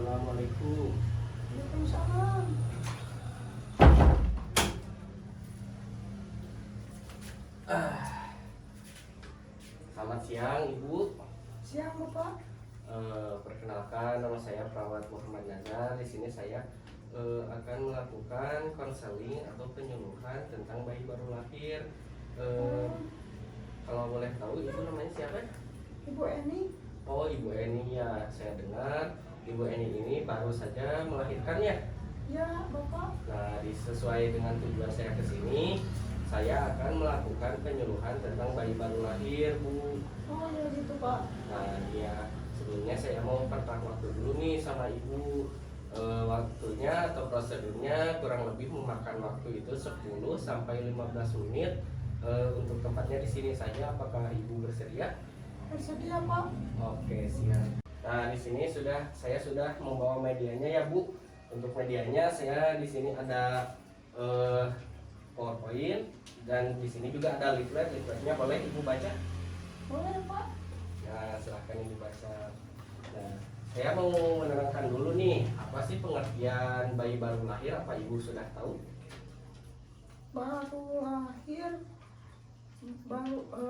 Assalamualaikum. Waalaikumsalam. Selamat siang Ibu. Siang Bapak. Perkenalkan, nama saya Perawat Muhammad Nazar. Di sini saya akan melakukan konseling atau penyuluhan tentang bayi baru lahir. Kalau boleh tahu Ibu namanya siapa? Ibu Eni. Oh, Ibu Eni ya. Saya dengar Ibu Eni ini baru saja melahirkan ya. Ya Bapak. Nah, sesuai dengan tujuan saya ke sini, saya akan melakukan penyuluhan tentang bayi baru lahir, Bu. Oh ya gitu Pak. Nah, ya sebelumnya saya mau pertak waktu dulu nih sama Ibu. Waktunya atau prosedurnya kurang lebih memakan waktu itu 10 sampai 15 menit. Untuk tempatnya di sini saja. Apakah Ibu bersedia? Bersedia Pak. Oke, siap. Nah, di sini saya sudah membawa medianya ya, Bu. Untuk medianya saya di sini ada PowerPoint dan di sini juga ada leaflet. Leafletnya boleh Ibu baca? Boleh Pak. Nah, silahkan Ibu baca. Nah, saya mau menerangkan dulu nih, apa sih pengertian bayi baru lahir? Apa Ibu sudah tahu? Baru lahir,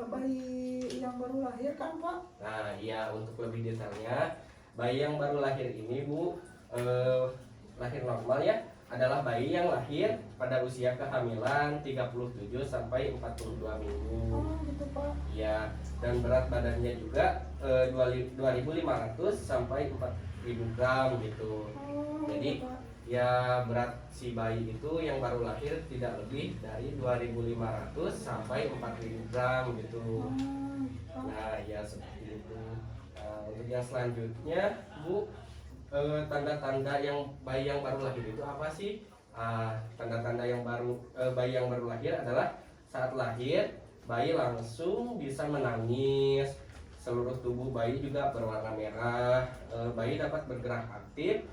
bayi yang baru lahir kan Pak? Nah, iya, untuk lebih detailnya, bayi yang baru lahir ini, Bu, lahir normal ya, adalah bayi yang lahir pada usia kehamilan 37 sampai 42 minggu. Oh gitu Pak. Ya, dan berat badannya juga 2.500 sampai 4.000 gram gitu. Oh Jadi gitu, Pak. ya berat si bayi itu yang baru lahir tidak lebih dari 2.500 sampai 4.000 gram gitu. Pak. Nah, ya seperti itu. Nah, untuk yang selanjutnya, Bu, tanda-tanda yang bayi yang baru lahir itu apa sih? Tanda-tanda yang bayi yang baru lahir adalah saat lahir bayi langsung bisa menangis, seluruh tubuh bayi juga berwarna merah, bayi dapat bergerak aktif,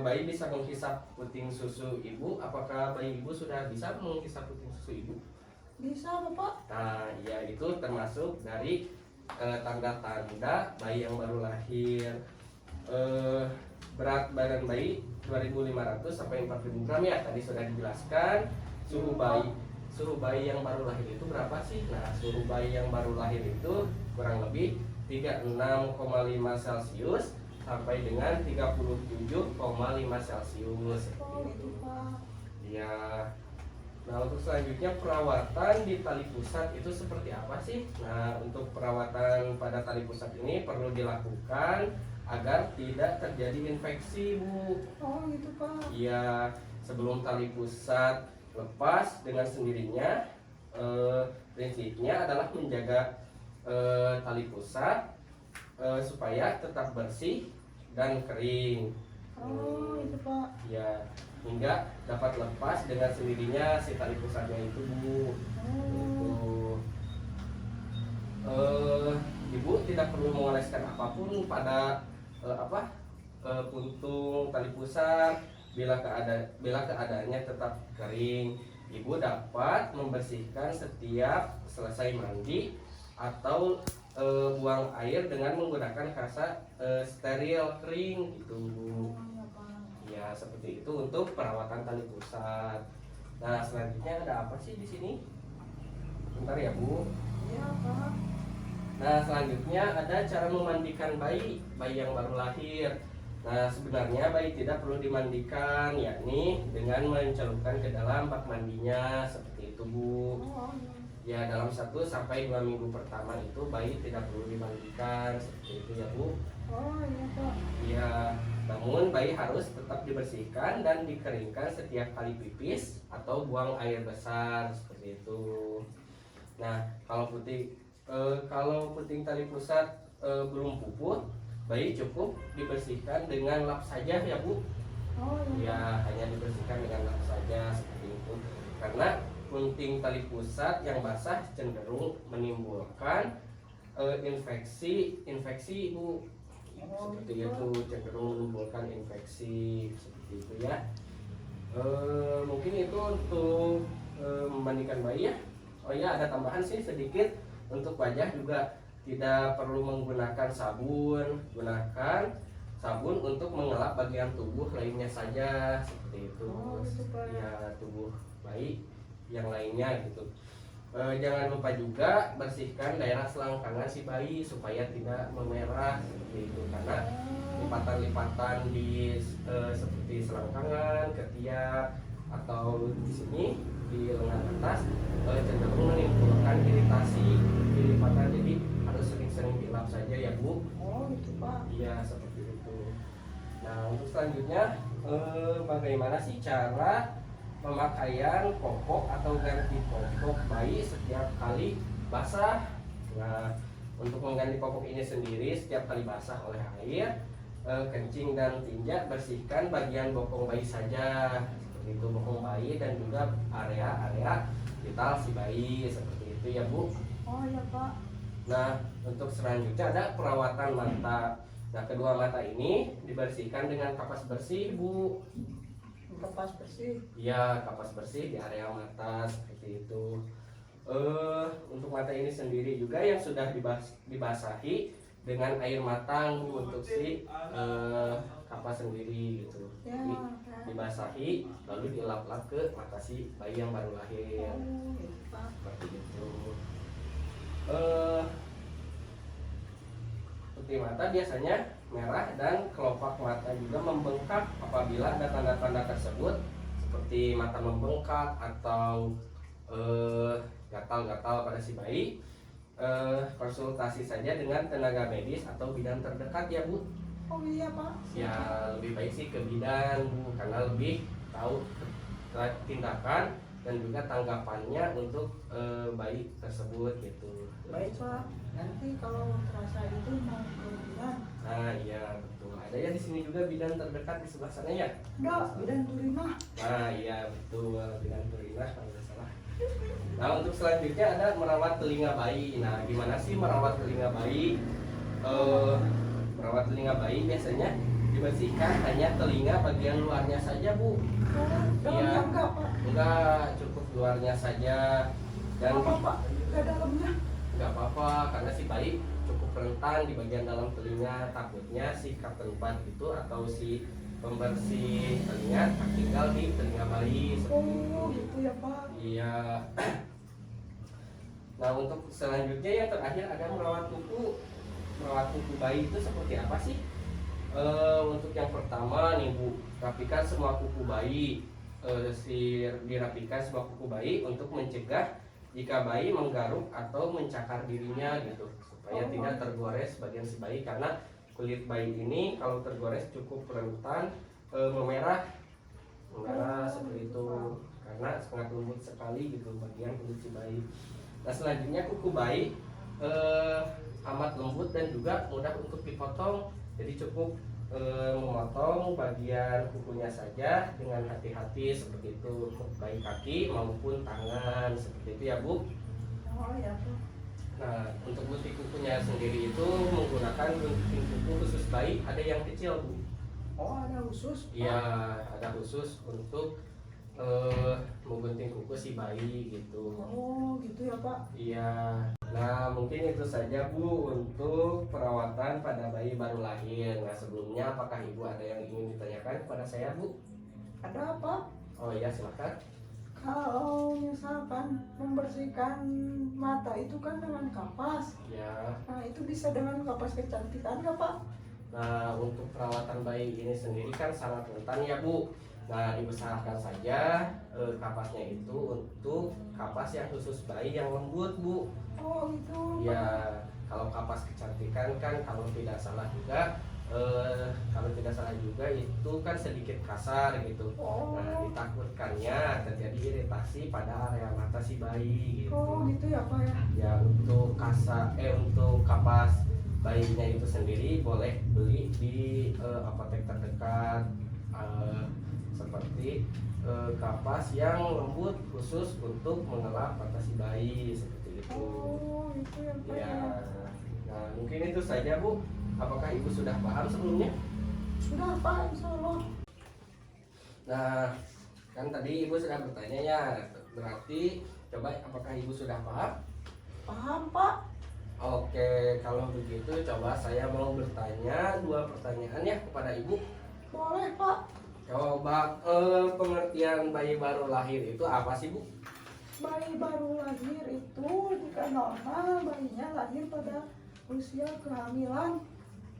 bayi bisa menghisap puting susu ibu. Apakah bayi ibu sudah bisa menghisap puting susu ibu? Bisa Bapak. Nah, ya itu termasuk dari tanda-tanda bayi yang baru lahir. Berat badan bayi 2.500 sampai 4.000 gram ya, tadi sudah dijelaskan. Suhu bayi yang baru lahir itu berapa sih? Nah, suhu bayi yang baru lahir itu kurang lebih 36,5 Celcius sampai dengan 37,5 Celcius. Oh gitu Pak. Ya. Nah, untuk selanjutnya perawatan di tali pusat itu seperti apa sih? Nah, untuk perawatan pada tali pusat ini perlu dilakukan agar tidak terjadi infeksi, Bu. Oh gitu Pak. Iya, sebelum tali pusat lepas dengan sendirinya, prinsipnya adalah menjaga tali pusat supaya tetap bersih dan kering. Oh itu Pak. Ya, hingga dapat lepas dengan sendirinya si tali pusatnya itu, Bu. Itu. Ibu tidak perlu mengoleskan apapun pada puntung tali pusat. Bila keadaannya tetap kering, ibu dapat membersihkan setiap selesai mandi atau buang air dengan menggunakan kasa steril kering gitu, Bu. Ya, seperti itu untuk perawatan tali pusat. Nah, selanjutnya ada apa sih di sini? Bentar ya, Bu. Iya Pak. Nah, selanjutnya ada cara memandikan bayi yang baru lahir. Nah, sebenarnya bayi tidak perlu dimandikan, yakni dengan mencelupkan ke dalam bak mandinya seperti itu, Bu. Ya, dalam 1 sampai 2 minggu pertama itu bayi tidak perlu dimandikan seperti itu ya, Bu. Oh iya Pak. Ya, namun bayi harus tetap dibersihkan dan dikeringkan setiap kali pipis atau buang air besar seperti itu. Nah, kalau puting tali pusat belum puput, bayi cukup dibersihkan dengan lap saja ya, Bu. Oh iya. Ya, hanya dibersihkan dengan lap saja seperti itu. Karena puting tali pusat yang basah cenderung menimbulkan infeksi, Bu. Seperti itu, cenderung menimbulkan infeksi seperti itu ya. Mungkin itu untuk memandikan bayi ya. Oh ya, ada tambahan sih sedikit. Untuk wajah juga tidak perlu menggunakan sabun, gunakan sabun untuk mengelap bagian tubuh lainnya saja seperti itu. Oh, gitu, Pak. Ya, tubuh bayi yang lainnya gitu. Jangan lupa juga bersihkan daerah selangkangan si bayi supaya tidak memerah seperti itu, karena lipatan-lipatan di seperti selangkangan, ketiak atau di sini di lengan atas cenderung menimbulkan iritasi di lipatan, jadi harus sering-sering dilap saja ya Bu. Oh gitu Pak. Iya, seperti itu. Nah, untuk selanjutnya bagaimana sih cara pemakaian popok atau ganti popok bayi setiap kali basah? Nah, untuk mengganti popok ini sendiri setiap kali basah oleh air, kencing dan tinja, bersihkan bagian bokong bayi saja, seperti itu, bokong bayi dan juga area-area vital si bayi, seperti itu ya Bu. Oh ya Pak. Nah, untuk selanjutnya ada perawatan mata. Nah, kedua mata ini dibersihkan dengan kapas bersih Bu. Kapas bersih. Iya, kapas bersih di area mata seperti itu. Untuk mata ini sendiri juga yang sudah dibasahi dengan air matang Bu, untuk si kapas sendiri gitu. Ya. Jadi, dibasahi lalu dilap-lap ke mata si bayi yang baru lahir. Oh gitu Pak. Seperti itu. Putih mata biasanya merah dan kelopak mata juga membengkak. Apabila ada tanda-tanda tersebut seperti mata membengkak atau gatal-gatal pada si bayi, konsultasi saja dengan tenaga medis atau bidan terdekat ya Bu. Oh iya Pak. Ya, lebih baik sih ke bidan Bu, karena lebih tahu tindakan dan juga tanggapannya untuk bayi tersebut gitu. Baik Pak. Nanti kalau terasa itu mau ke bidan. Nah iya betul. Ada ya di sini juga bidan terdekat di sebelah sana ya. Ada bidan Turina. Nah iya betul, bidan Turina kalau nggak salah. Nah untuk selanjutnya ada merawat telinga bayi. Nah gimana sih merawat telinga bayi? Merawat telinga bayi biasanya dibersihkan hanya telinga bagian luarnya saja Bu. Oh, dalamnya enggak Pak. Enggak, cukup luarnya saja. Dan Apa Pak? Enggak dalamnya. nggak apa-apa karena si bayi cukup rentan di bagian dalam telinga, takutnya si cotton bud itu atau si pembersih telinga tinggal di telinga bayi seperti itu. Oh gitu ya Pak. Iya. Nah untuk selanjutnya yang terakhir ada merawat kuku. Merawat kuku bayi itu seperti apa sih? Untuk yang pertama nih Bu, rapikan semua kuku bayi. Dirapikan semua kuku bayi untuk mencegah jika bayi menggaruk atau mencakar dirinya gitu, supaya tidak tergores bagian si bayi, karena kulit bayi ini kalau tergores cukup rentan memerah seperti itu, karena sangat lembut sekali gitu bagian kulit si bayi. Nah selanjutnya kuku bayi amat lembut dan juga mudah untuk dipotong, jadi cukup memotong bagian kukunya saja dengan hati-hati seperti itu, untuk baik kaki maupun tangan seperti itu ya Bu. Oh ya Pak. Nah untuk gunting kukunya sendiri itu menggunakan gunting kuku khusus bayi, ada yang kecil Bu. Oh ada khusus Pak. Iya, ada khusus untuk menggunting kuku si bayi gitu. Oh gitu ya Pak. Iya. Nah mungkin itu saja Bu untuk perawatan pada bayi baru lahir. Nah sebelumnya apakah Ibu ada yang ingin ditanyakan kepada saya Bu? Ada apa? Oh iya silakan. Kalau misalkan membersihkan mata itu kan dengan kapas. Ya. Nah itu bisa dengan kapas kecantikan nggak Pak? Nah untuk perawatan bayi ini sendiri kan sangat rentan ya Bu. Nah diusahakan saja kapasnya itu untuk kapas yang khusus bayi yang lembut Bu. Oh gitu. Ya kalau kapas kecantikan kan kalau tidak salah juga itu kan sedikit kasar gitu. Oh. Nah ditakutkannya terjadi iritasi pada area mata si bayi gitu. Oh gitu ya Pak ya. Ya untuk untuk kapas bayinya itu sendiri boleh beli di apotek terdekat, seperti kapas yang lembut khusus untuk mengelap mata si bayi seperti itu. Oh itu ya Pak Ya, ya. nah mungkin itu saja Bu. Apakah Ibu sudah paham sebelumnya? Sudah Pak Insya Allah. Nah, kan tadi Ibu sudah bertanya ya. Berarti coba apakah Ibu sudah paham? Paham Pak. Oke. kalau begitu coba saya mau bertanya 2 pertanyaan ya kepada ibu. Boleh Pak. Coba pengertian bayi baru lahir itu apa sih bu? Bayi baru lahir itu jika normal bayinya lahir pada usia kehamilan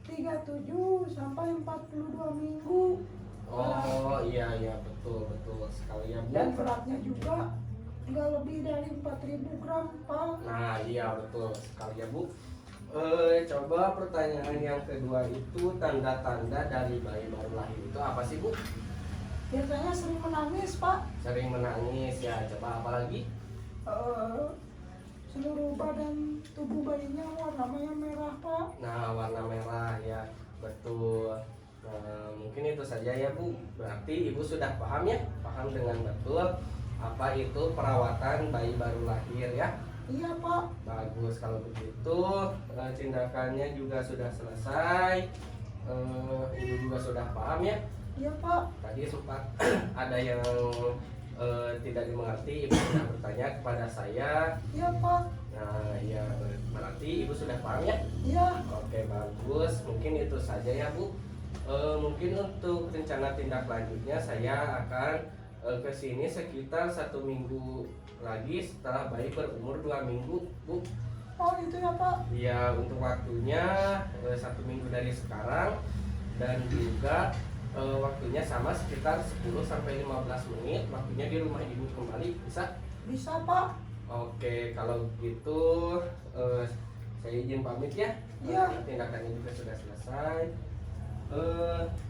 37 sampai 42 minggu. Oh iya betul sekali ya bu. Dan beratnya juga nggak lebih dari 4.000 gram Pak. Nah iya betul sekali ya bu. Coba pertanyaan yang kedua itu tanda-tanda dari bayi baru lahir itu apa sih bu? Biasanya sering menangis Pak. Sering menangis ya. Coba apa lagi? Eh, Seluruh badan tubuh bayinya warnanya merah Pak. Nah warna merah ya betul. Nah, mungkin itu saja ya bu. Berarti ibu sudah paham ya, paham dengan betul apa itu perawatan bayi baru lahir ya. Iya Pak. Bagus kalau begitu. Tindakannya juga sudah selesai. Ibu juga sudah paham ya. Iya Pak. Tadi sempat ada yang tidak dimengerti, ibu sudah bertanya kepada saya. Iya Pak. Nah ya berarti ibu sudah paham ya. Iya. Oke bagus, mungkin itu saja ya bu. Mungkin untuk rencana tindak lanjutnya saya akan ke sini sekitar 1 minggu lagi setelah bayi berumur 2 minggu bu. Oh itu ya Pak. Ya untuk waktunya 1 minggu dari sekarang, dan juga waktunya sama sekitar 10 sampai 15 menit. Waktunya di rumah ibu kembali bisa? Bisa Pak. Oke kalau gitu saya izin pamit ya. Iya. Tindakannya juga sudah selesai.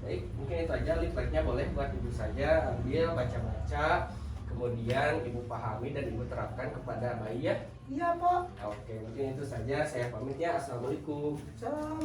Baik, mungkin itu aja. Leafletnya boleh buat ibu saja ambil, baca-baca, kemudian ibu pahami dan ibu terapkan kepada bayi ya. Iya Pak. Oke, mungkin itu saja. Saya pamit ya. Assalamualaikum. Salam.